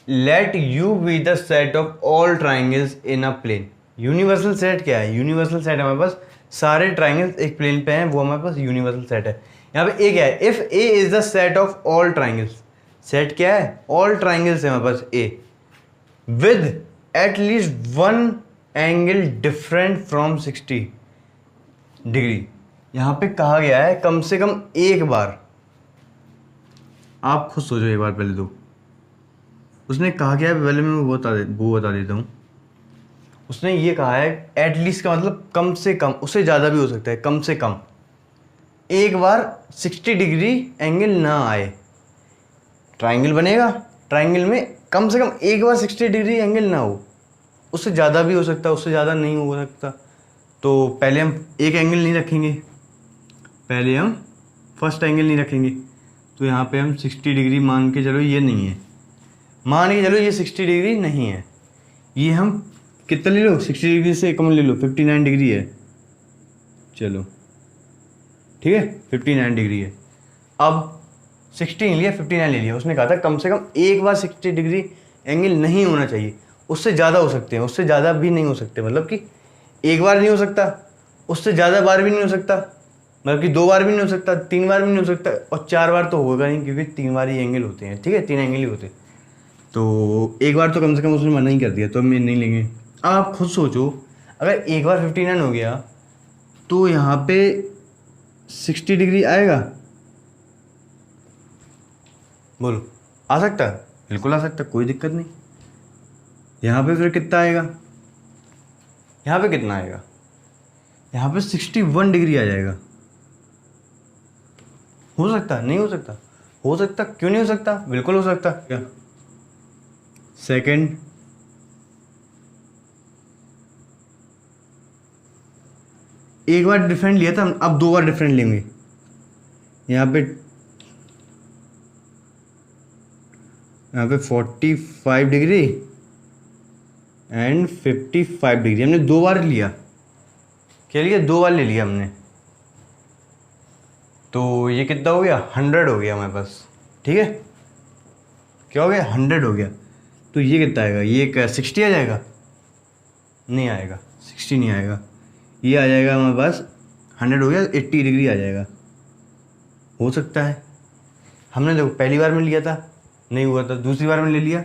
let U be the set of all triangles in a plane. Universal set क्या है, यूनिवर्सल सेट हमारे पास सारे ट्राइंगल्स एक प्लेन पे हैं, वो हमारे पास यूनिवर्सल सेट है। यहाँ पे ए क्या है, if A is the set of all triangles. Set क्या है, ऑल ट्राइंगल्स है हमारे पास A, with at least one angle different from 60 degree. यहाँ पे कहा गया है कम से कम एक बार, आप खुद सोचो एक बार पहले, तो उसने कहा क्या है, पहले मैं वो बता देता हूँ। उसने ये कहा है एटलीस्ट का मतलब कम से कम, उससे ज़्यादा भी हो सकता है, कम से कम एक बार 60 डिग्री एंगल ना आए। ट्राइंगल बनेगा, ट्राइंगल में कम से कम एक बार 60 डिग्री एंगल ना हो, उससे ज़्यादा भी हो सकता है, उससे ज़्यादा नहीं हो सकता। तो पहले हम एक एंगल नहीं रखेंगे, पहले हम फर्स्ट एंगल नहीं रखेंगे। तो यहाँ पे हम 60 डिग्री मान के चलो ये नहीं है, मान के चलो ये 60 डिग्री नहीं है, ये हम कितना ले लो, 60 डिग्री से कम ले लो, 59 डिग्री है। चलो ठीक है, 59 डिग्री है। अब 60 नहीं लिया, 59 ले लिया। उसने कहा था कम से कम एक बार 60 डिग्री एंगल नहीं होना चाहिए, उससे ज़्यादा हो सकते हैं, उससे ज़्यादा भी नहीं हो सकते, मतलब कि एक बार नहीं हो सकता, उससे ज़्यादा बार भी नहीं हो सकता, मतलब कि 2 बार भी नहीं हो सकता, 3 बार भी नहीं हो सकता, और 4 बार तो होगा नहीं, क्योंकि 3 बार ही एंगल होते हैं। ठीक है, 3 एंगल ही होते हैं, तो एक बार तो कम से कम उसने मना ही कर दिया, तो हम नहीं लेंगे। अब आप खुद सोचो, अगर एक बार 59 हो गया तो यहाँ पे 60 डिग्री आएगा, बोलो आ सकता है, बिल्कुल आ सकता है, कोई दिक्कत नहीं। यहाँ पे फिर कितना आएगा, यहाँ पे कितना आएगा, यहाँ पे 61 डिग्री आ जाएगा। हो सकता, नहीं हो सकता, हो सकता, क्यों नहीं हो सकता, बिल्कुल हो सकता। क्या सेकंड, एक बार डिफरेंट लिया था, अब 2 बार डिफरेंट लेंगे। यहाँ पे 45 डिग्री एंड 55 डिग्री हमने 2 बार लिया। क्या लिया, 2 बार ले लिया हमने, तो ये कितना हो गया, 100 हो गया हमारे पास। ठीक है, क्या हो गया, 100 हो गया। तो ये कितना आएगा, ये क्या 60 आ जाएगा, नहीं आएगा, 60 नहीं आएगा, ये आ जाएगा हमारे पास 100 हो गया, 80 डिग्री आ जाएगा। हो सकता है, हमने देखो पहली बार में लिया था नहीं हुआ था, दूसरी बार में ले लिया,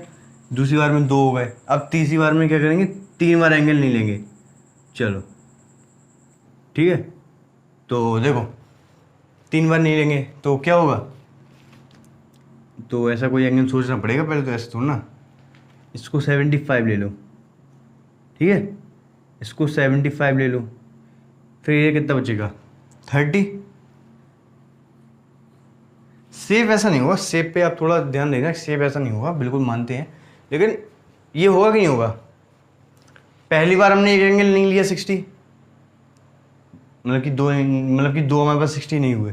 दूसरी बार में 2 हो गए, अब तीसरी बार में क्या करेंगे, 3 बार एंगल नहीं लेंगे। चलो ठीक है, तो देखो 3 बार नहीं लेंगे तो क्या होगा, तो ऐसा कोई एंगल सोचना पड़ेगा पहले, तो ऐसे थोड़ा ना। इसको 75 ले लो, ठीक है, इसको 75 ले लो, फिर ये कितना बचेगा 30। सेफ ऐसा नहीं होगा, सेफ पे आप थोड़ा ध्यान देना, सेफ ऐसा नहीं होगा, बिल्कुल मानते हैं, लेकिन ये होगा कि नहीं होगा। पहली बार हमने एक एंगल नहीं लिया 60, मतलब कि दो हमारे पास 60 नहीं हुए।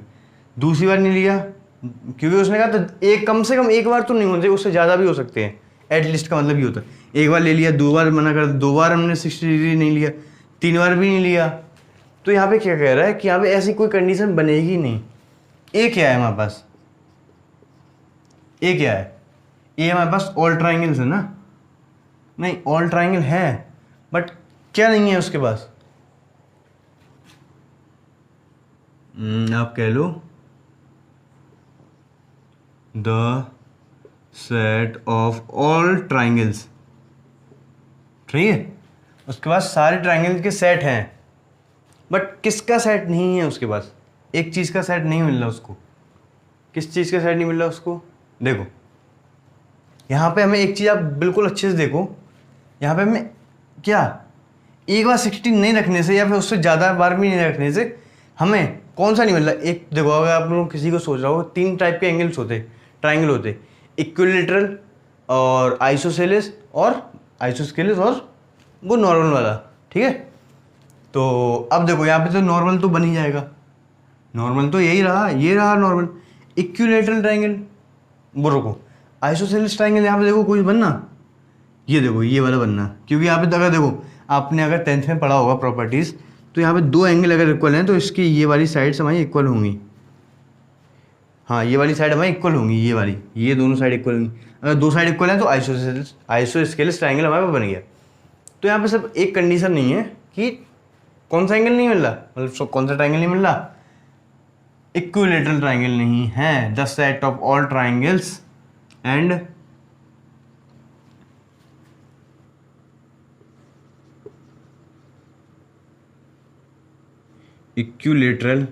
दूसरी बार नहीं लिया क्योंकि उसने कहा तो एक कम से कम एक बार तो नहीं होते, उससे ज़्यादा भी हो सकते हैं, एटलीस्ट का मतलब ये होता है। एक बार ले लिया, 2 बार मना कर, 2 बार हमने 60 डिग्री नहीं लिया, 3 बार भी नहीं लिया। तो यहाँ पे क्या कह रहा है कि यहाँ पे ऐसी कोई कंडीशन बनेगी नहीं। ए क्या है हमारे पास, ए क्या है, ए हमारे पास ऑल ट्राइंगल्स है ना, नहीं ऑल ट्राइंगल है, बट क्या नहीं है उसके पास, आप कह लो the set of all triangles, ठीक है, उसके पास सारे ट्राइंगल के सेट हैं, बट किसका सेट नहीं है उसके पास, एक चीज़ का सेट नहीं मिल रहा उसको। किस चीज़ का सेट नहीं मिल रहा उसको, देखो यहाँ पे हमें एक चीज़ आप बिल्कुल अच्छे से देखो, यहाँ पे हमें क्या, एक बार 60 नहीं रखने से या फिर उससे ज़्यादा बार भी नहीं रखने से हमें कौन सा नहीं मिल रहा। एक देखो, अगर आप लोग किसी को सोच रहा हो, 3 टाइप के एंगल्स होते, ट्राइंगल होते, इक्विलेटरल और आइसोसेलेस और वो नॉर्मल वाला, ठीक है। तो अब देखो यहाँ पे तो नॉर्मल तो बन ही जाएगा, नॉर्मल तो यही रहा, ये रहा नॉर्मल। इक्विलेटरल ट्राइंगल, वो रुको, आइसोसेलेस ट्राइंगल यहाँ पे देखो कोई बनना, ये देखो ये वाला बनना, क्योंकि यहाँ पे अगर देखो आपने अगर 10th में पढ़ा होगा प्रॉपर्टीज़, तो यहाँ पे 2 एंगल अगर इक्वल हैं तो इसकी ये वाली साइड्स हमारी इक्वल होंगी। हाँ, ये वाली साइड हमारी इक्वल होंगी, ये वाली, ये दोनों साइड इक्वल होंगी। अगर 2 साइड इक्वल हैं तो आइसोस्केलेस ट्राइंगल हमारे पास बन गया। तो यहाँ पे सिर्फ एक कंडीशन नहीं है कि कौन सा एंगल नहीं मिल रहा, मतलब कौन सा ट्राइंगल नहीं मिल रहा, इक्विलेटरल ट्राइंगल नहीं है, the set of all triangles and equilateral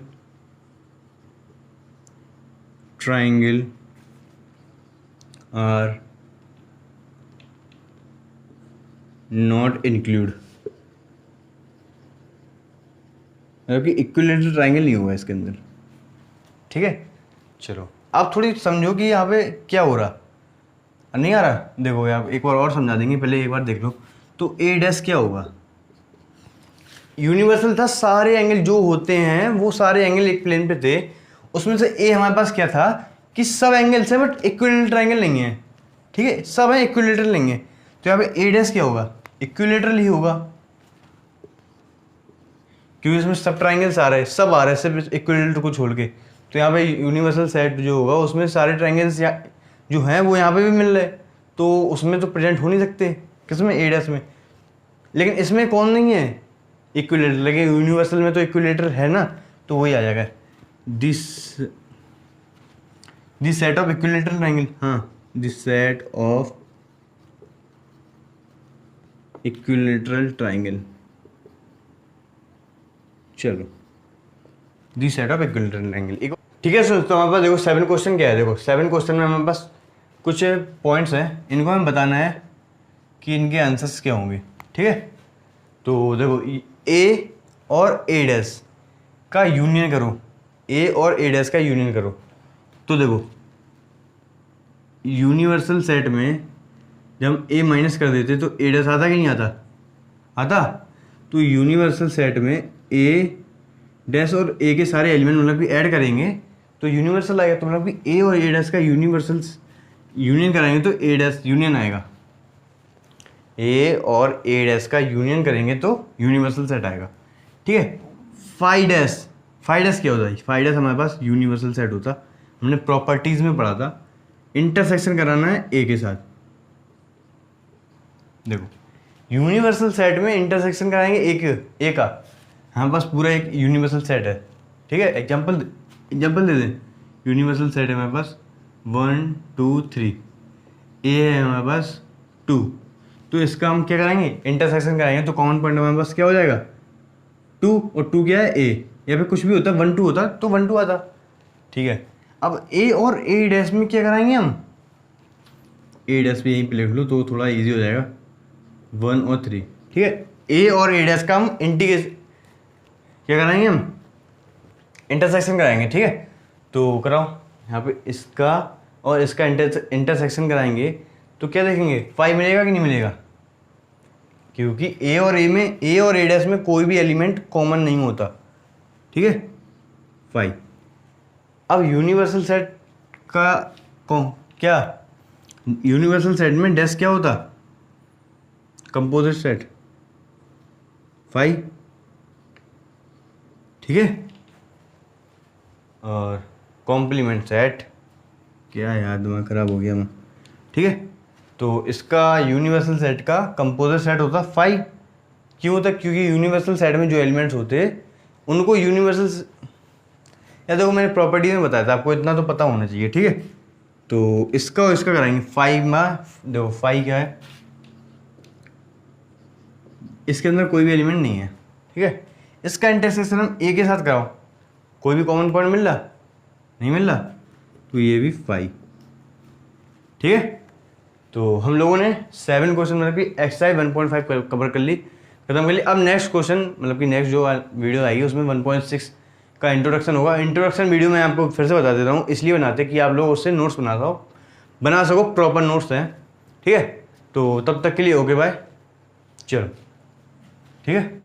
triangle are not include, मतलब कि इक्विलेटरल ट्राइंगल नहीं होगा इसके अंदर, ठीक है। चलो आप थोड़ी समझो कि यहाँ पे क्या हो रहा, नहीं आ रहा, देखो यहाँ एक बार और समझा देंगे, पहले एक बार देख लो। तो ए डैश क्या होगा, यूनिवर्सल था, सारे एंगल जो होते हैं वो सारे एंगल एक प्लेन पे थे, उसमें से ए हमारे पास क्या था कि सब एंगल्स है बट इक्विलेटरल ट्राइंगल नहीं है, ठीक है, सब है इक्विलेटरल नहीं है। तो यहाँ पे ए डैश क्या होगा, इक्विलेटरल ही होगा, क्योंकि इसमें सब ट्राइंगल्स आ रहे हैं, सब आ रहे हैं सिर्फ इक्विलेटरल को छोड़ के। तो यहाँ पे यूनिवर्सल सेट जो होगा उसमें सारे ट्राइंगल्स जो हैं वो यहाँ पे भी मिल रहे हैं, तो उसमें तो प्रेजेंट हो नहीं सकते, किसमें, ए डैश में। लेकिन इसमें कौन नहीं है, इक्विलेटर, लेकिन यूनिवर्सल में तो इक्विलेटर है ना, तो वही आ जाएगा this set of equilateral triangle, हाँ this set of equilateral triangle, चलो this set of equilateral triangle, ठीक है। सो तो हमारे पास देखो 7 क्वेश्चन क्या है, देखो 7 क्वेश्चन में हमारे पास कुछ पॉइंट्स हैं, इनको हमें बताना है कि इनके आंसर्स क्या होंगे, ठीक है। तो देखो ए और ए डैश का यूनियन करो, ए और ए डैश का यूनियन करो। तो देखो यूनिवर्सल सेट में जब हम ए माइनस कर देते तो ए डैश आता कि नहीं आता, आता। तो यूनिवर्सल सेट में ए डैश और ए के सारे एलिमेंट मतलब कि ऐड करेंगे तो यूनिवर्सल आएगा, तो मतलब कि ए और ए डैश का यूनिवर्सल यूनियन कराएंगे तो ए डैश यूनियन आएगा, ए और ए डैश का यूनियन करेंगे तो यूनिवर्सल सेट आएगा, ठीक है। फाई डैश क्या होता है, फाई डैश हमारे पास यूनिवर्सल सेट होता, हमने प्रॉपर्टीज में पढ़ा था, इंटरसेक्शन कराना है ए के साथ। देखो यूनिवर्सल सेट में इंटरसेक्शन कराएंगे ए का, हमारे पास पूरा एक यूनिवर्सल सेट है, ठीक है। एग्जाम्पल दे दें, यूनिवर्सल सेट है हमारे पास 1 2 3, ए है हमारे पास 2, तो इसका हम क्या कराएंगे, इंटरसेक्शन कराएंगे, तो कॉमन पॉइंट हमारे पास क्या हो जाएगा 2, और 2 क्या है ए, या फिर कुछ भी होता 1 2 होता तो 1 2 आता, ठीक है। अब ए और ए डैश में क्या कराएंगे हम, ए डैश भी यहीं पे लिख लो तो थोड़ा इजी हो जाएगा। 1 और 3, ठीक है। ए और ए डैश का हम इंटीग्रेशन क्या कराएंगे, हम इंटरसेक्शन कराएंगे, ठीक है। तो कराओ यहाँ पे इसका और इसका इंटरसेक्शन कराएंगे तो क्या देखेंगे, 5 मिलेगा कि नहीं मिलेगा, क्योंकि ए और ए डैश में कोई भी एलिमेंट कॉमन नहीं होता, ठीक है। 5। अब यूनिवर्सल सेट का क्या, यूनिवर्सल सेट में डैश क्या होता, कंपोजिट सेट 5, ठीक है। और कॉम्प्लीमेंट सेट क्या यार, दिमाग खराब हो गया मैं, ठीक है। तो इसका यूनिवर्सल सेट का कंपोजिट सेट होता 5। क्यों होता, क्योंकि यूनिवर्सल सेट में जो एलिमेंट्स होते हैं उनको यूनिवर्सल, या देखो मैंने प्रॉपर्टी में बताया था, आपको इतना तो पता होना चाहिए, ठीक है। तो इसका और इसका कराएंगे 5 में, देखो 5 क्या है, इसके अंदर कोई भी एलिमेंट नहीं है, ठीक है। इसका इंटरसेक्शन हम ए के साथ कराओ, कोई भी कॉमन पॉइंट मिल रहा, नहीं मिल रहा, तो ये भी 5, ठीक है। तो हम लोगों ने 7 क्वेश्चन मतलब कि एक्सरसाइज 1.5 कवर कर ली, खत्म कर ली। अब नेक्स्ट क्वेश्चन मतलब कि नेक्स्ट जो वीडियो आएगी उसमें 1.6 का इंट्रोडक्शन होगा। इंट्रोडक्शन वीडियो मैं आपको फिर से बता देता हूँ, इसलिए बनाते कि आप लोग उससे नोट्स बना सको, प्रॉपर नोट्स हैं, ठीक है। तो तब तक के लिए ओके बाय, चलो ठीक है।